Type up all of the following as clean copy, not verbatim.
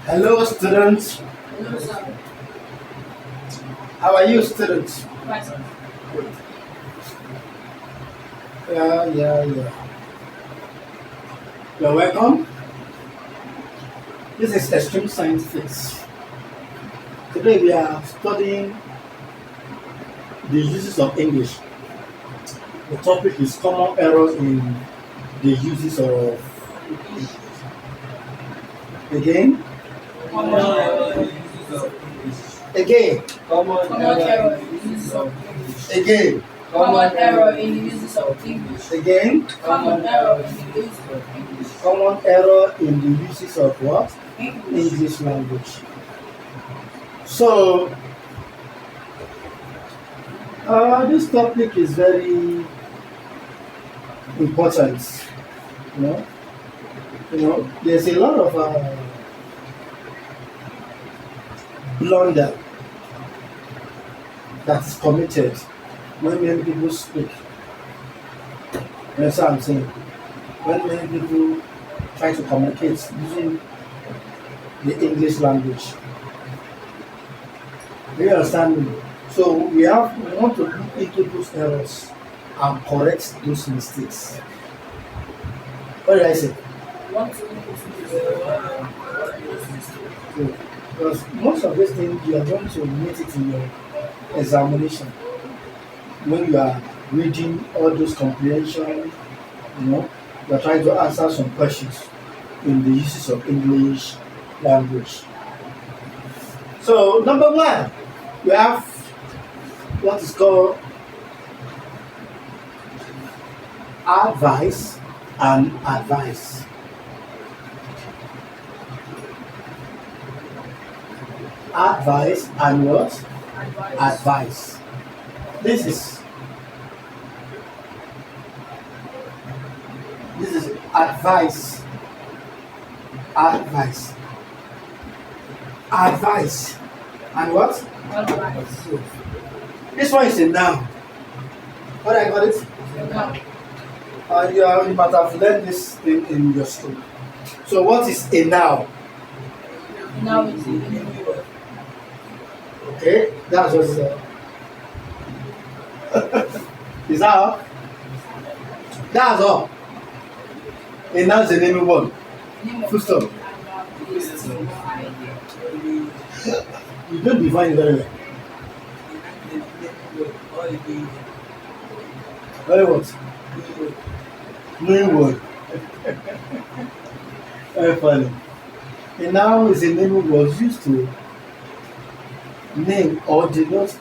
Hello, students. Hello, sir. How are you, students? Right, sir. Yeah. You're welcome. This is Extreme Scientifics. Today we are studying the uses of English. The topic is common errors in the uses of again, Common error. again, Common error in the uses of English. again, Common error in the uses of English. again. Common error in the uses of English. Common error in the uses of what? English. English language. So this topic is very important. You know, there's a lot of blunder that is committed when many people speak. You understand what I'm saying? When many people try to communicate using the English language. Do you understand me? So we want to look into those errors and correct those mistakes. What did I say? Want to So, because most of these things you are going to meet it in your examination when you are reading all those comprehension, you are trying to answer some questions in the uses of English language. So number one, we have what is called advice and advice. Advice and what? advise. Advice. This is advice. Advice. Advice. And what? Advise. This one is a noun. What I got it? Now, You might have learned this thing in your school. So what is a noun? now it's a new word. Okay, that's what is that all? That's all. A noun is a naming word. Name of Full stop. place or idea. You don't define it very well. Very what? Naming word. Very funny. A noun is a naming word used to name or denote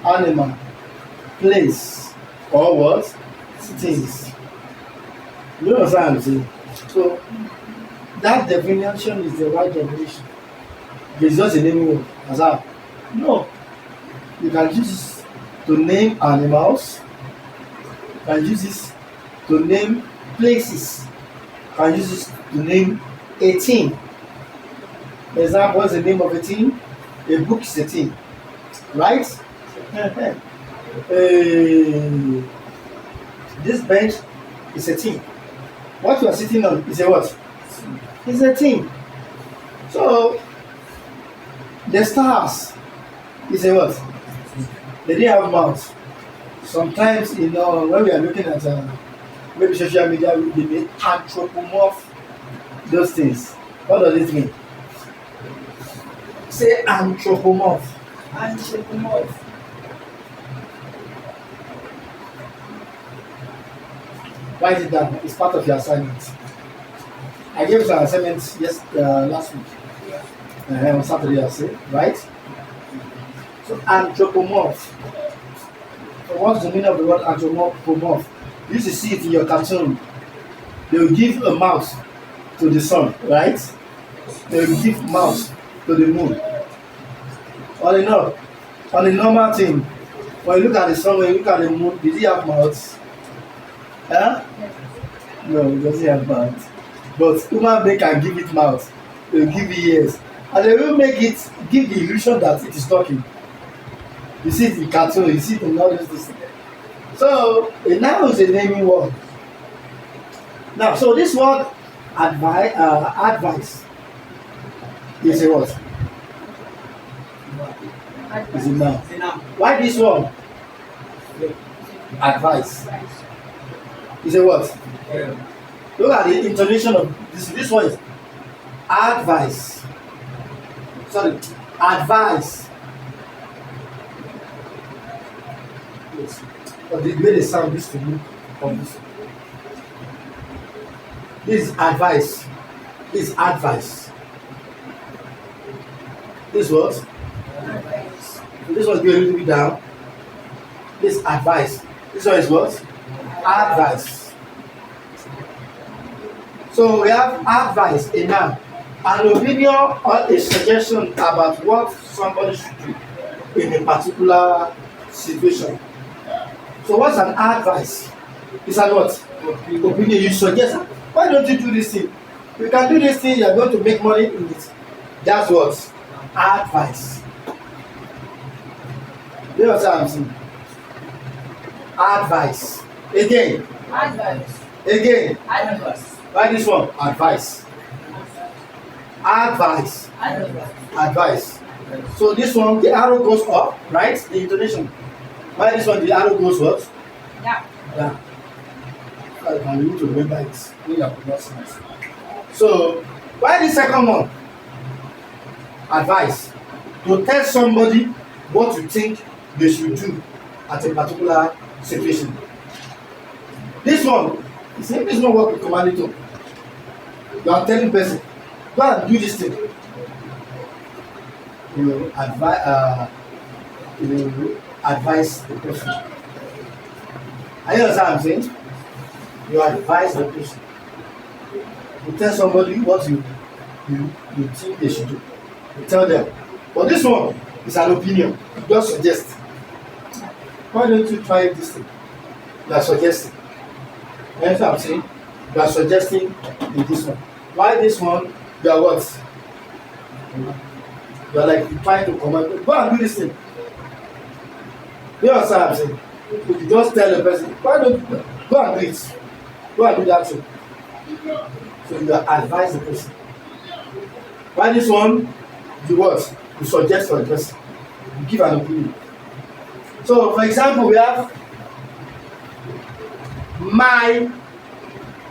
animal, place, or what? Things. You understand what I'm saying? So that definition is the right definition. It's just a naming word. As how? No. You can use this to name animals. You can use this to name places. You can use this to name a team. For example, what's the name of a team? A book is a team, right? This bench is a team. What you are sitting on is a what? It's a team. So the stars is a what? They didn't have mouths. Sometimes, when we are looking at maybe social media, they may anthropomorph those things. What does it mean? Say anthropomorph. Anthropomorph. Write it down. It's part of your assignment. I gave you an assignment last week. On Saturday, I say, right? So anthropomorph. So what's the meaning of the word anthropomorph? You used to see it in your cartoon. They will give a mouse to the sun, right? They will give mouse to the moon. On a normal thing, when you look at the sun, when you look at the moon, did he have mouths? Huh? No, it doesn't have mouth. But human being can give it mouth. They will give it ears. And they will make it give the illusion that it is talking. You see it in cartoon, you see it in all those things. So a noun is a naming word. Now, so this word advice Is a what? Is a noun. Why this one? Advice. Is a what? Look at the intonation of this. This one is advice. Sorry, advice. Yes. But the way they sound this to me from this. This is advice. This is advice. This what? This one be a little bit down. This advice. This one is what? Advice. So we have advice, a noun, an opinion or a suggestion about what somebody should do in a particular situation. So what's an advice? It's an what? Opinion. You suggest. Why don't you do this thing? You can do this thing, you are going to make money in it. That's what? Advice. You know what I'm saying? Advice. Again. Advice. Again. Advice. Why this one? Advice. Advice. Advice. Advice. So this one, the arrow goes up, right? The intonation. Why this one, the arrow goes what? Yeah. Down. I need to remember it when you are pronouncing it. So, why the second one? Advice. To tell somebody what you think they should do at a particular situation. This one, you see, this one what we command it to. You are telling person, go and do this thing. You advise the person. Are you understand what I'm saying? You advise the person. You tell somebody what you think they should do. You tell them. But this one is an opinion. You just suggest. Why don't you try this thing? You are suggesting. You understand what I'm saying? You are suggesting in this one. Why this one? You are what? You are like trying to command. Go and do this thing. You understand what I'm saying? You just tell the person, why don't you go and do it? Go and do that thing. So you advise the person. Why this one? You what? You suggest for the person. You give an opinion. So, for example, we have my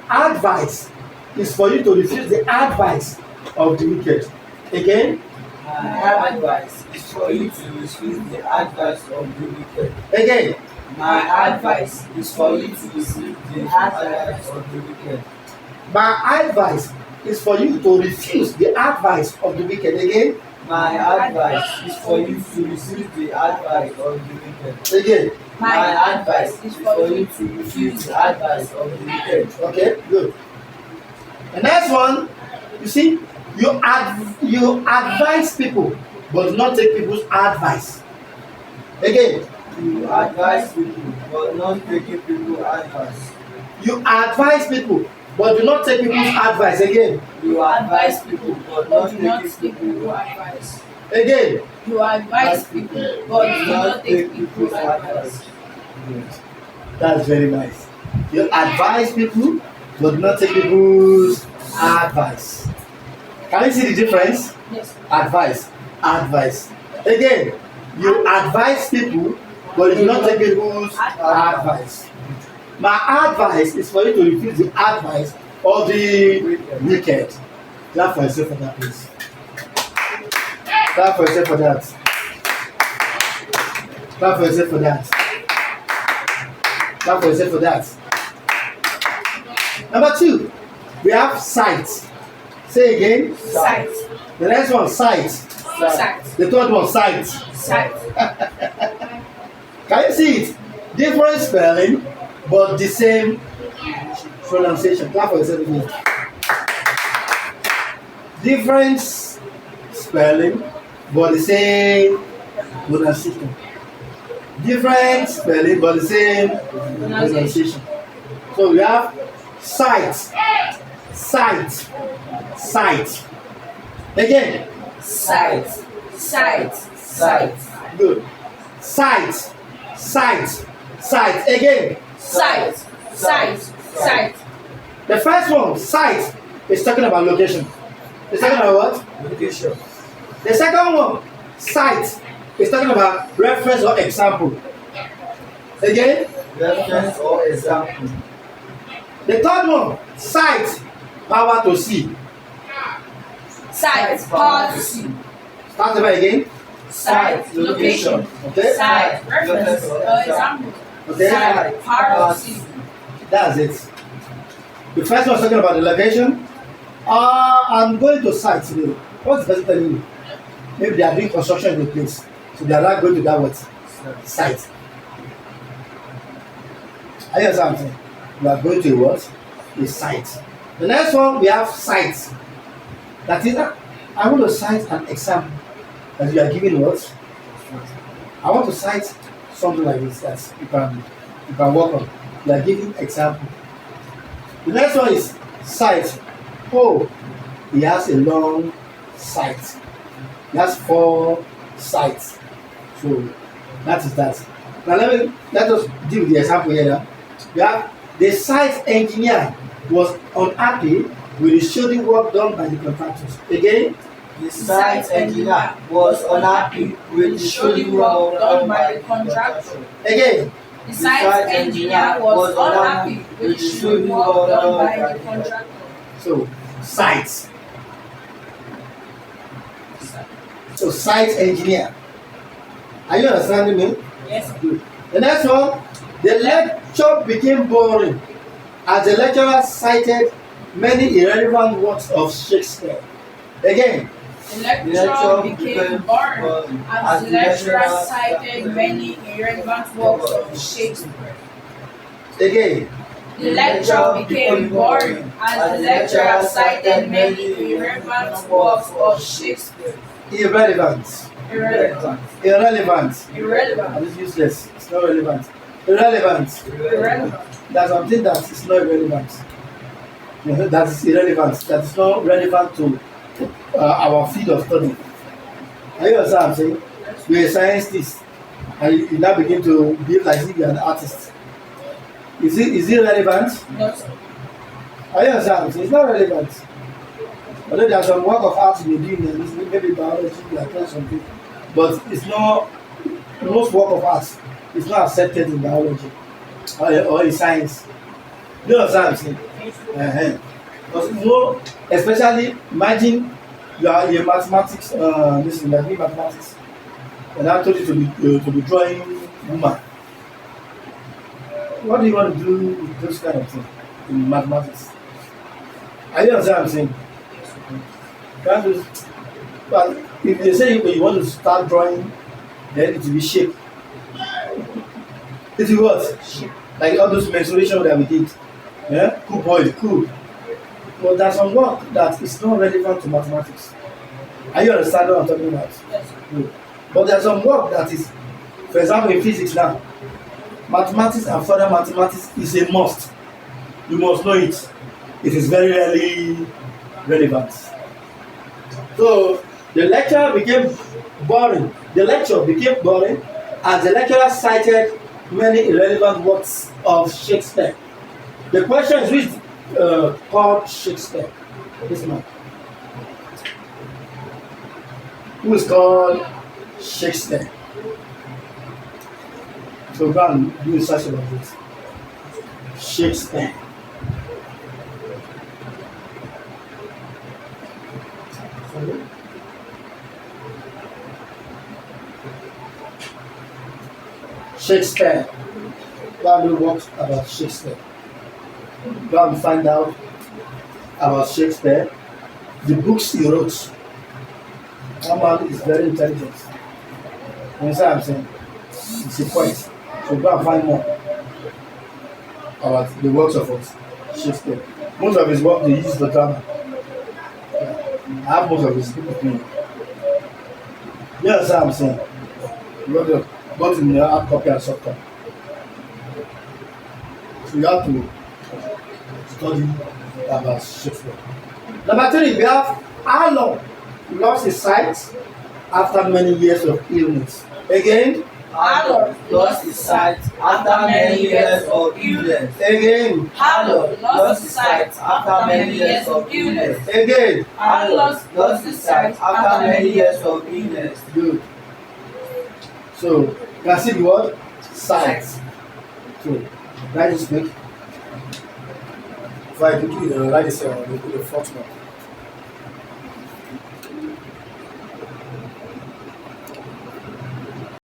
advice is for you to refuse the advice of the wicked. Again? My advice is for you to refuse the advice of the wicked. Again? My advice is for you to receive the advice of the wicked. My advice is for you to refuse the advice of the wicked. Again? My advice is for you to receive the advice of the wicked. Again? My advice is for you to refuse the advice of the wicked. Okay, good. The next one, you see, you advise people, but do not take people's advice. Again? You advise people, but not taking people's advice. You advise people, but do not take people's advice. Again? You advise people, but But not do not taking take people's people advice. Again? You advise people, but do not take people's advice. That's very nice. You advise people, but do not take people's advice. Can you see the difference? Yes. Advice. Advice. Again, you advise people, but you do not take people's advice. My advice is for you to refuse the advice of the wicked. Clap for yourself for that, please. Clap for yourself for that. Clap for yourself for that. Clap for yourself for that. Number 2, we have sight. Say again. Sight. The next one, sight. Sight. The third one, sight. Sight. Can you see it? Different spelling, but the same pronunciation. Clap for yourself again. Different spelling, but the same pronunciation. Different spelling, but the same pronunciation. So we have sight, sight, sight. Again. Sight. Sight. Sight. Good. Sight, sight, sight. Again. Sight. Sight. Sight. The first one, sight, is talking about location. It's talking about what? Location. The second one, cite, is talking about reference or example. Again, Reference or example. the third one, cite, power to see. Site, power to see. Start over again. Site, location. Okay, Site, reference or example. okay, Site, power to see. that's it. The first one is talking about the location. I'm going to site today. What's the person telling you? Maybe they are doing construction in the place, so they are not going to that what? Site. I hear something. We are going to what? A site. The next one we have sites. That is, I want to cite an example that you are giving what? I want to cite something like this that you can work on. You are giving example. The next one is site. Oh, he has a long site. He has 4 sites. So that is that. Now let us deal with the example here. Now. We have the site engineer was unhappy with the shady work done by the contractors. Again, The site engineer was unhappy with the shoddy work done by the contractor. again, The site engineer was unhappy with the shoddy work done by the contractor. so sites. So site engineer. Are you understanding me? Yes. Good. The next one, the lecture became boring as the lecturer cited many irrelevant works of Shakespeare. Again, The lecture became boring as the lecturer cited many irrelevant works of Shakespeare. again, The lecture became boring as the lecturer cited many irrelevant works of Shakespeare. irrelevant. Irrelevant. Irrelevant. Irrelevant. And it's useless. It's not relevant. Irrelevant. Irrelevant. There's something that is not relevant. That is irrelevant. That is not relevant to our field of study. Are you understand what I'm saying? You're a scientist and you now begin to behave like if you're an artist. Is it relevant? Not Are you understand what I'm saying? It's not relevant. Although there's some work of art you're doing, maybe biology, you are doing something, but it's not, most work of art is not accepted in biology or in science. You understand what I'm saying? Because especially imagine you are a mathematics, this is like mathematics, and I told you to be drawing woman. What do you want to do with those kind of things in mathematics? Are you understand what I'm saying? But if they say you want to start drawing, then it will be shape. It will what? Like all those mensuration that we did. Yeah? Cool boy, cool. But there's some work that is not relevant to mathematics. Are you understand what I'm talking about? yes. Good. But there's some work that is, for example, in physics now, mathematics and further mathematics is a must. You must know it. It is very rarely relevant. So the lecture became boring. The lecture became boring as the lecturer cited many irrelevant works of Shakespeare. The question is which called Shakespeare? This man. Who is called Shakespeare? So go and do research about it. Shakespeare. Shakespeare. Go and do what about Shakespeare. Go and find out about Shakespeare. The books he wrote. That man is very intelligent. You understand what I'm saying? It's a point. So go and find more about the works of Shakespeare. Most of his work they use for drama. I have most of his book with me. You understand what I'm saying? You got to both in the hard copy and soft copy. So you have to study about Shakespeare. Number 3, we have Arnold lost his sight after many years of illness. Again, Harold lost his sight after many years of illness. Again. Harold lost his sight after many years of illness. Again. Harold lost his sight After many years of illness. Good. So, you can see the word sight. So, write this quick. If I do write this, the fourth one.